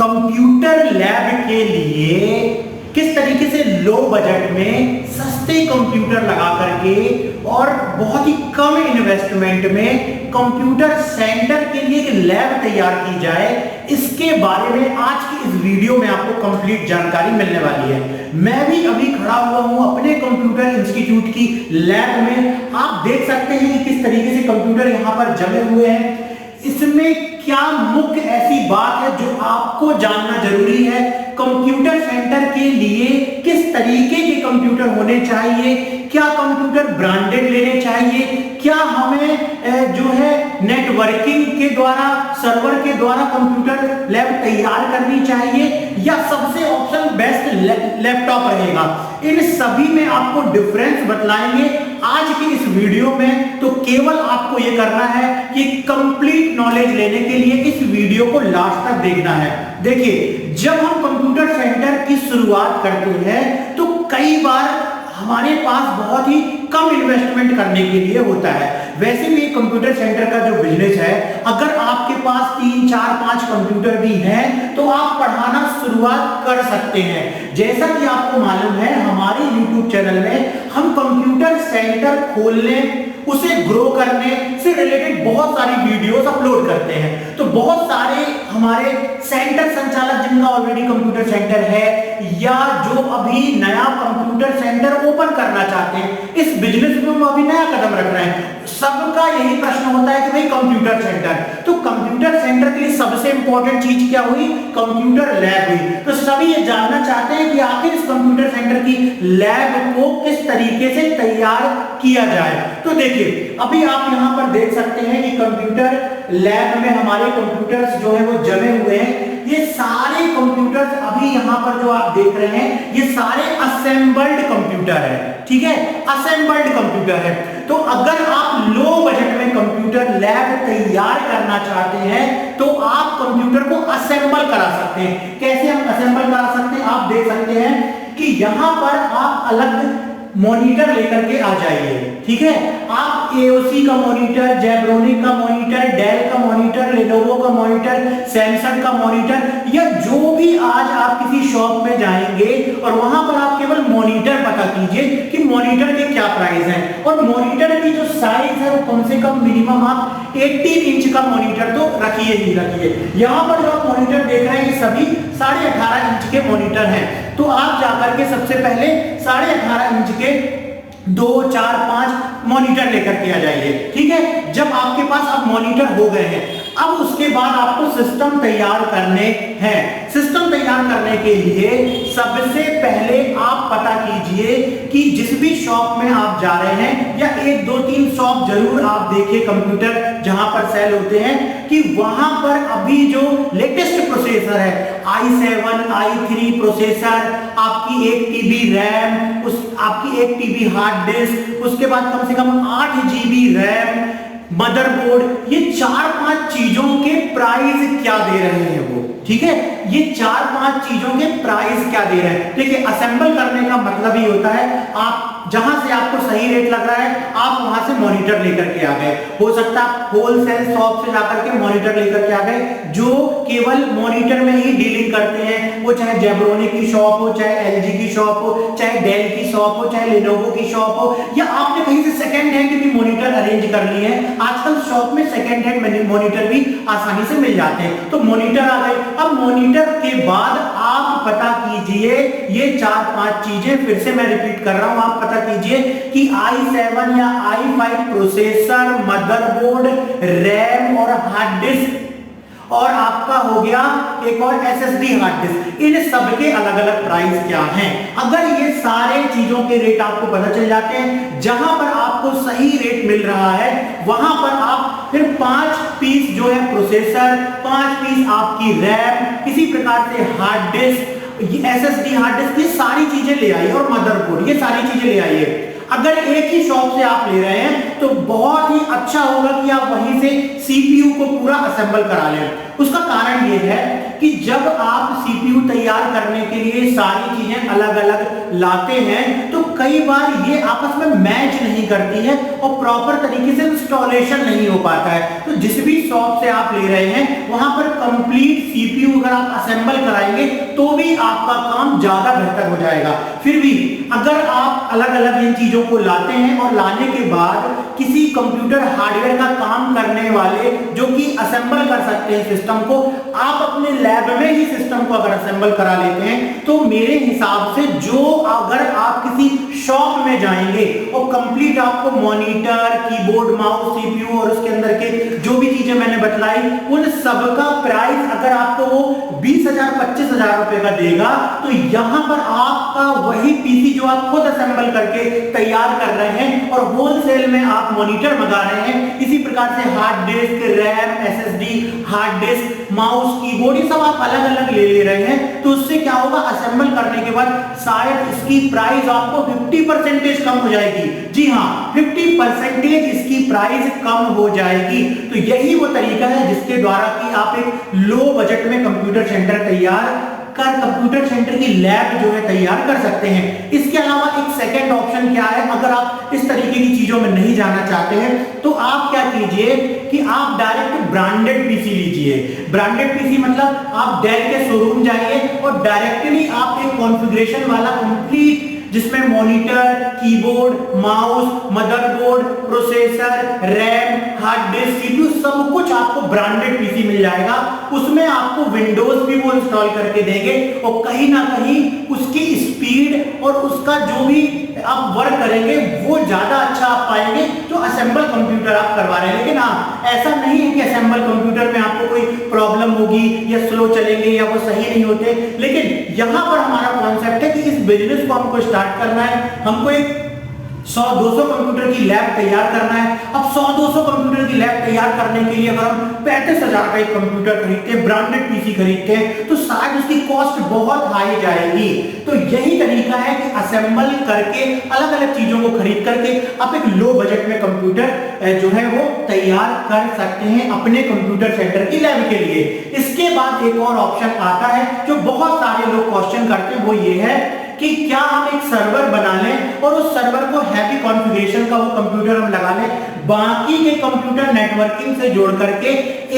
Computer lab के लिए किस तरीके से लो बजट में सस्ते कंप्यूटर लगा करके और बहुत ही कम इन्वेस्टमेंट में कंप्यूटर सेंटर के लिए एक लैब तैयार की जाए, इसके बारे में आज की इस वीडियो में आपको कंप्लीट जानकारी मिलने वाली है। मैं भी अभी खड़ा हुआ हूं अपने कंप्यूटर इंस्टीट्यूट की लैब में। आप देख सकते हैं कि किस तरीके से कंप्यूटर यहां पर जमे हुए हैं। इसमें क्या मुख्य ऐसी बात है जो आपको जानना जरूरी है। कंप्यूटर सेंटर के लिए किस तरीके के कंप्यूटर होने चाहिए, क्या कंप्यूटर ब्रांडेड लेने चाहिए, क्या हमें जो है नेटवर्किंग के द्वारा सर्वर के द्वारा कंप्यूटर लैब तैयार करनी चाहिए, या सबसे ऑप्शन बेस्ट लैपटॉप रहेगा। इन सभी में आपको डिफरेंस बतलाएंगे आज की इस वीडियो में। तो केवल आपको यह करना है कि कंप्लीट नॉलेज लेने के लिए इस वीडियो को लास्ट तक देखना है। देखिए, जब हम कंप्यूटर सेंटर की शुरुआत करते हैं तो कई बार हमारे पास बहुत ही कम इन्वेस्टमेंट करने के लिए होता है। वैसे भी कंप्यूटर सेंटर का जो बिजनेस है, अगर आपके पास 3, 4, 5 कंप्यूटर भी हैं तो आप पढ़ाना शुरुआत कर सकते हैं। जैसा कि आपको मालूम है, हमारे YouTube चैनल में हम कंप्यूटर सेंटर खोलने, उसे ग्रो करने से रिलेटेड बहुत सारी वीडियोस अपलोड करते हैं। तो बहुत सारे हमारे सेंटर संचालक जिनका ऑलरेडी कंप्यूटर सेंटर है, या जो अभी नया कंप्यूटर सेंटर ओपन करना चाहते हैं, इस बिजनेस में हम अभी नया कदम रख रहे हैं, सबका यही प्रश्न होता है कि भाई कंप्यूटर सेंटर। तो कंप्यूटर सेंटर के लिए सबसे इंपॉर्टेंट चीज क्या हुई? कंप्यूटर लैब हुई। तो सभी ये जानना चाहते हैं कि आखिर इस कंप्यूटर सेंटर की लैब को किस तरीके से तैयार किया जाए। तो देखिए, अभी आप यहां पर देख सकते हैं कि कंप्यूटर लैब में हमारे कंप्यूटर्स जो है वो जमे हुए हैं। ये सारे कंप्यूटर्स अभी यहां पर जो आप देख रहे हैं, ये सारे असेंबल्ड कंप्यूटर है। ठीक है, असेंबल्ड कंप्यूटर है। तो अगर आप लो बजट में कंप्यूटर लैब तैयार करना चाहते हैं तो आप कंप्यूटर को असेंबल करा सकते हैं। कैसे हम असेंबल करा सकते हैं? आप देख सकते हैं कि यहां पर आप अलग मॉनिटर लेकर के आ जाइए। ठीक है, आप एओसी का मॉनिटर, जेब्रोनिक का मॉनिटर, डेल का मॉनिटर, लेनोवो का मॉनिटर, सैमसंग का मॉनिटर, या जो भी आज आप किसी शॉप में जाएंगे और वहां पर आप केवल मॉनिटर पता कीजिए कि मॉनिटर के क्या प्राइस हैं, और मॉनिटर की जो साइज है वो कम से कम मिनिमम आप 18 इंच का मॉनिटर तो रखिए ही रखिए। यहां पर जो आप मॉनिटर देख रहे हैं ये सभी 18.5 इंच के मॉनिटर हैं। तो आप जाकर के सबसे पहले 18.5 इंच के 2, 4, 5 मॉनिटर लेकर के आ जाइए। ठीक है, जब आपके पास अब मॉनिटर हो गए हैं, अब उसके बाद आपको सिस्टम तैयार करने हैं। सिस्टम तैयार करने के लिए सबसे पहले आप पता कीजिए कि जिस भी शॉप में आप जा रहे हैं, या 1, 2, 3 शॉप जरूर आप देखिए कंप्यूटर जहां पर सेल होते हैं, कि वहां पर अभी जो लेटेस्ट प्रोसेसर है, i7, i3 प्रोसेसर, आपकी 1 TB रैम, आपकी 1 TB हार्ड डिस्क, उसके बाद कम से कम 8 GB रैम, मदरबोर्ड, ये 4-5 चीजों के प्राइस क्या दे रहे हैं वो। ठीक है, ये 4-5 चीजों के प्राइस क्या दे रहे हैं। देखिए, असेंबल करने का मतलब ही होता है आप जहां से आपको सही रेट लग रहा है आप वहां से मॉनिटर लेकर के आ गए। हो सकता है होलसेल शॉप से जाकर के मॉनिटर लेकर के आ गए, जो केवल मॉनिटर में ही डीलिंग करते हैं, वो चाहे जेब्रोनिक की शॉप हो, चाहे एलजी की शॉप हो, चाहे डेल की शॉप हो, चाहे लेनोवो की शॉप हो, या आपने कहीं से सेकंड हैंड भी मॉनिटर अरेंज कर लिए हैं। आजकल शॉप में सेकंड हैंड मॉनिटर भी आसानी से मिल जाते हैं। तो मॉनिटर आ गए। अब मॉनिटर के बाद आप पता कीजिए ये 4-5 चीजें, फिर से मैं रिपीट कर रहा हूं, आप पता कीजिए कि i7 या i5 प्रोसेसर, मदरबोर्ड, रैम और हार्ड डिस्क, और आपका हो गया एक और SSD हार्ड डिस्क। इन सब के अलग अलग प्राइस क्या हैं। अगर ये सारे चीजों के रेट आपको पता चल जाते हैं, जहां पर आपको सही रेट मिल रहा है वहां पर आप फिर 5 पीस जो है प्रोसेसर, 5 पीस आपकी रैम, किसी प्रकार से hard disk, SSD hard disk, ये सारी चीजें ले आइए, और मदरबोर्ड, ये सारी चीजें ले आइए। अगर एक ही शॉप से आप ले रहे हैं तो बहुत ही अच्छा होगा कि आप वहीं से CPU को पूरा असेंबल करा लें। उसका कारण यह है कि जब आप सीपीयू तैयार करने के लिए सारी चीजें अलग अलग लाते हैं तो कई बार ये आपस में मैच नहीं करती है और प्रॉपर तरीके से इंस्टॉलेशन नहीं हो पाता है। तो जिस भी शॉप से आप ले रहे हैं वहां पर कंप्लीट सीपीयू अगर आप असेंबल कराएंगे तो भी आपका काम ज्यादा बेहतर हो जाएगा। फिर भी अगर आप अलग अलग इन चीजों को लाते हैं और लाने के बाद किसी कंप्यूटर हार्डवेयर का काम करने वाले जो कि असेंबल कर सकते हैं सिस्टम को, आप अपने लैब में ही सिस्टम को अगर असेंबल करा लेते हैं तो मेरे हिसाब से जो अगर आप किसी शॉप में जाएंगे और कंप्लीट आपको मॉनिटर, कीबोर्ड, माउस, सीपीयू और उसके अंदर के जो भी चीजें मैंने बतलाई उन सब का प्राइस अगर आपको वो 20,000 25,000 रुपए का देगा तो यहां पर आपका वही पीसी जो आप खुद असेंबल करके तैयार कर रहे हैं और होलसेल में आप मॉनिटर मंगा रहे हैं, इसी प्रकार से hard disk, RAM, SSD, hard disk, mouse, keyboard ये सब आप अलग अलग ले रहे हैं तो उससे क्या होगा, असेंबल करने के बाद शायद इसकी प्राइस आपको 50% कम हो जाएगी। जी हाँ, 50% इसकी प्राइस कम हो जाएगी। तो यही वो तरीका है जिसके द्वारा कि आप एक लो बजट में कंप्यूटर सेंटर कंप्यूटर सेंटर की लैब जो है तैयार कर सकते हैं। इसके अलावा एक सेकंड ऑप्शन क्या है, अगर आप इस तरीके की चीजों में नहीं जाना चाहते हैं तो आप क्या कीजिए कि आप डायरेक्ट ब्रांडेड पीसी लीजिए। ब्रांडेड पीसी मतलब आप डेल के शोरूम जाइए और डायरेक्टली आप एक कॉन्फ़िगरेशन वाला कंप्लीट जिसमें monitor, keyboard, mouse, motherboard, processor, RAM, hard disk, CPU सब कुछ आपको ब्रांडेड पीसी मिल जाएगा। उसमें आपको विंडोज भी वो इंस्टॉल करके देंगे और कहीं ना कहीं उसकी स्पीड और उसका जो भी आप वर्क करेंगे वो ज्यादा अच्छा आप पाएंगे जो असेंबल कंप्यूटर आप करवा रहे हैं। लेकिन हाँ, ऐसा नहीं है कि असेंबल कंप्यूटर में आपको कोई प्रॉब्लम होगी या स्लो चलेंगे या वो सही नहीं होते। लेकिन यहां पर हमारा कॉन्सेप्ट है कि इस बिजनेस को हमको स्टार्ट करना है, हमको एक 100-200 कंप्यूटर की लैब तैयार करना है। अब 100-200 कंप्यूटर की लैब तैयार करने के लिए अगर हम 35,000 का एक कंप्यूटर खरीदते हैं, ब्रांडेड पीसी खरीदते हैं तो शायद उसकी कॉस्ट बहुत हाई जाएगी। तो यही तरीका है कि असेंबल करके अलग अलग चीजों को खरीद करके आप एक लो बजट में कंप्यूटर जो है वो तैयार कर सकते हैं अपने कंप्यूटर सेंटर की लैब के लिए। इसके बाद एक और ऑप्शन आता है जो बहुत सारे लोग क्वेश्चन करते हैं, वो ये है कि क्या हम एक सर्वर बना लें और उस सर्वर को हैवी कॉन्फ़िगरेशन का वो कंप्यूटर हम लगा लें, बाकी के कंप्यूटर नेटवर्किंग से जोड़ करके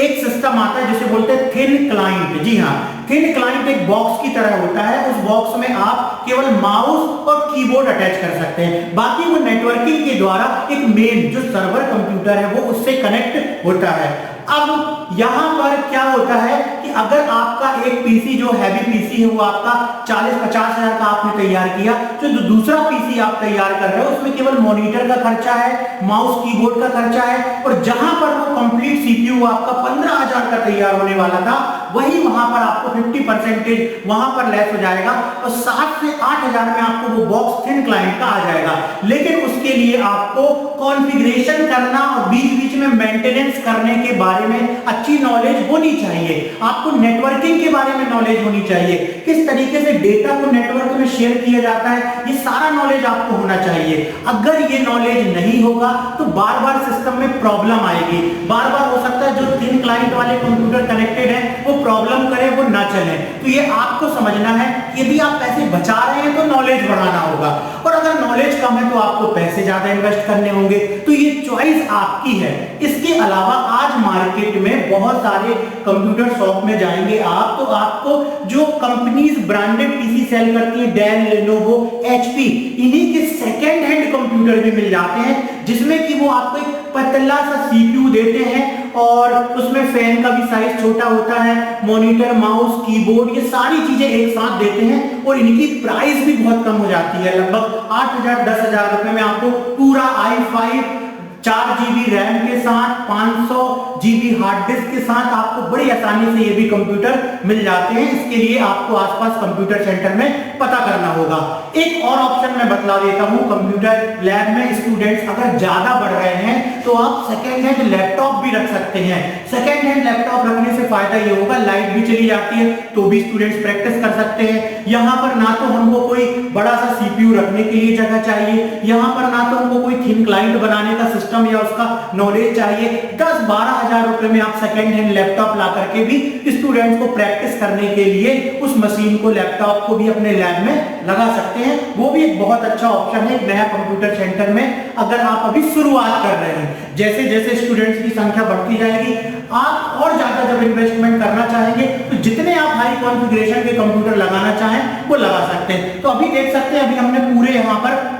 एक सिस्टम आता है जिसे बोलते हैं थिन क्लाइंट। जी हाँ, थिन क्लाइंट एक बॉक्स की तरह होता है, उस बॉक्स में आप केवल माउस और कीबोर्ड अटैच कर सकते हैं, बाकी वो नेटवर्किंग के द्वारा एक मेन जो सर्वर कंप्यूटर है वो उससे कनेक्ट होता है। अब यहां पर क्या होता है कि अगर आपका एक पीसी जो हैवी पीसी है वो आपका 40-50 हजार का आपने तैयार किया, जो दूसरा पीसी आप तैयार कर रहे हो उसमें केवल मॉनिटर का खर्चा है, माउस कीबोर्ड का खर्चा है और जहां पर वो कंप्लीट सीपीयू आपका 15,000 का तैयार होने वाला था वही वहां पर आपको 50% वहां पर लेस हो जाएगा और 7 से 8,000 में आपको वो बॉक्स थिन क्लाइंट का आ जाएगा। लेकिन उसके लिए आपको कॉन्फ़िगरेशन करना और बीच बीच में मेंटेनेंस करने के बारे में अच्छी नॉलेज होनी चाहिए। आपको नेटवर्किंग के बारे में नॉलेज होनी चाहिए, किस तरीके से डेटा को नेटवर्क में शेयर किया जाता है, ये सारा नॉलेज आपको होना चाहिए। अगर ये नॉलेज नहीं होगा तो बार बार सिस्टम में प्रॉब्लम आएगी, बार बार हो सकता है जो थिन क्लाइंट वाले कंप्यूटर कनेक्टेड है वो प्रॉब्लम करे, वो ना चले। तो ये आपको समझना है कि यदि आप पैसे बचा रहे हैं तो नॉलेज बढ़ाना होगा और अगर नॉलेज कम है तो आपको पैसे ज्यादा इन्वेस्ट करने होंगे। तो ये चॉइस आपकी है। इसके अलावा आज मार्केट में बहुत सारे कंप्यूटर शॉप में जाएंगे आप तो आपको जो कंपनीज ब्रांडेड पीसी सेल करती है, डेल, लेनोवो, एचपी, इन्हीं के सेकेंड हैंड कंप्यूटर भी मिल जाते हैं जिसमें कि वो आपको एक पतला सा सीपीयू देते हैं और उसमें फैन का भी साइज छोटा होता है, मॉनिटर, माउस, कीबोर्ड ये सारी चीजें एक साथ देते हैं और इनकी प्राइस भी बहुत कम हो जाती है। लगभग 8,000-10,000 रुपए में आपको पूरा i5 4GB रैम के साथ 500GB हार्ड डिस्क के साथ आपको बड़ी आसानी से ये भी कंप्यूटर मिल जाते हैं। इसके लिए आपको आसपास कंप्यूटर सेंटर में पता करना होगा। एक और ऑप्शन मैं बतला देता हूं, कंप्यूटर लैब में स्टूडेंट्स अगर ज्यादा बढ़ रहे हैं तो आप सेकेंड हैंड लैपटॉप भी रख सकते हैं। सेकेंड हैंड लैपटॉप रखने से फायदा ये होगा, लाइट भी चली जाती है तो भी स्टूडेंट्स प्रैक्टिस कर सकते हैं। यहाँ पर ना तो हमको कोई बड़ा सा सीपीयू रखने के लिए जगह चाहिए, यहाँ पर ना तो हमको कोई थिन क्लाइंट बनाने का सिस्टम सिस्टम या उसका नॉलेज चाहिए, 10-12 हजार रुपए में आप सेकेंड हैंड लैपटॉप ला करके भी स्टूडेंट्स को प्रैक्टिस करने के लिए उस मशीन को, लैपटॉप को भी अपने लैब में लगा सकते हैं। वो भी एक बहुत अच्छा ऑप्शन है एक नया कंप्यूटर सेंटर में, अगर आप अभी शुरुआत कर रहे हैं। जैसे जैसे स्टूडेंट्स की संख्या बढ़ती जाएगी, आप और ज्यादा जब इन्वेस्टमेंट करना चाहेंगे तो जितने आप हाई कॉन्फ़िगरेशन के कंप्यूटर लगाना चाहें वो लगा सकते हैं। तो अभी देख सकते हैं, अभी हमने पूरे यहाँ पर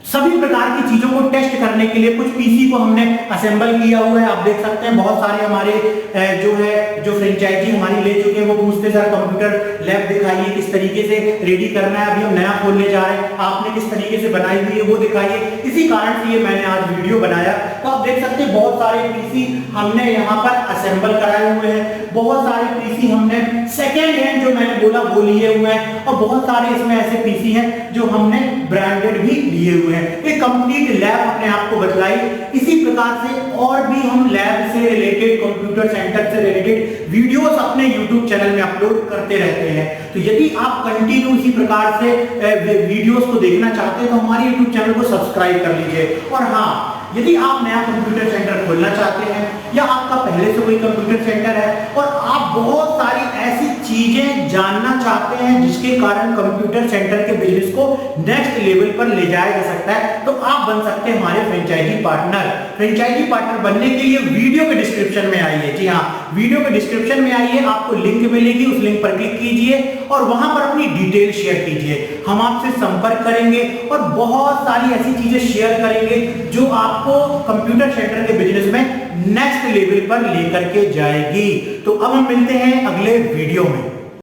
सभी प्रकार की चीजों को टेस्ट करने के लिए कुछ पीसी को हमने असेंबल किया हुआ है। आप देख सकते हैं बहुत सारे हमारे जो फ्रेंचाइजी हमारी ले चुके हैं वो पूछते सर कंप्यूटर लैब दिखाइए, किस तरीके से रेडी करना है, अभी हम नया खोलने जा रहे हैं, आपने किस तरीके से बनाई हुई है वो दिखाइए। इसी कारण से ये मैंने आज वीडियो बनाया। तो आप देख सकते हैं बहुत सारे पीसी हमने यहाँ पर असेंबल कराए हुए हैं, बहुत सारे पीसी हमने सेकेंड हैंड जो मैंने बोला वो लिए हुए हैं, और बहुत सारे इसमें ऐसे पीसी हैं जो हमने ब्रांडेड भी लिए हुए हैं। एक कंप्लीट लैब अपने आप को बतलाई। इसी प्रकार से और भी हम लैब से रिलेटेड, कंप्यूटर सेंटर से रिलेटेड वीडियोस अपने YouTube चैनल में अपलोड करते रहते हैं। तो यदि आप कंटिन्यू इसी प्रकार से वीडियोस को देखना चाहते हैं तो हमारे YouTube चैनल को सब्सक्राइब कर लीजिए। और हाँ, यदि आप नया कंप्यूटर सेंटर खोलना चाहते हैं या आपका पहले से कोई कंप्यूटर सेंटर है और आप बहुत सारी ऐसी चीजें जानना चाहते हैं जिसके कारण कंप्यूटर सेंटर के बिजनेस को नेक्स्ट लेवल पर ले जाया जा सकता है, तो आप बन सकते हैं हमारे फ्रेंचाइजी पार्टनर। फ्रेंचाइजी पार्टनर बनने के लिए वीडियो के डिस्क्रिप्शन में आइए। जी हाँ, वीडियो के डिस्क्रिप्शन में आइए, आपको लिंक मिलेगी, उस लिंक पर क्लिक कीजिए और वहां पर अपनी डिटेल शेयर कीजिए। हम आपसे संपर्क करेंगे और बहुत सारी ऐसी चीजें शेयर करेंगे जो आपको कंप्यूटर सेंटर के बिजनेस में नेक्स्ट लेवल पर लेकर के जाएगी। तो अब हम मिलते हैं अगले वीडियो में।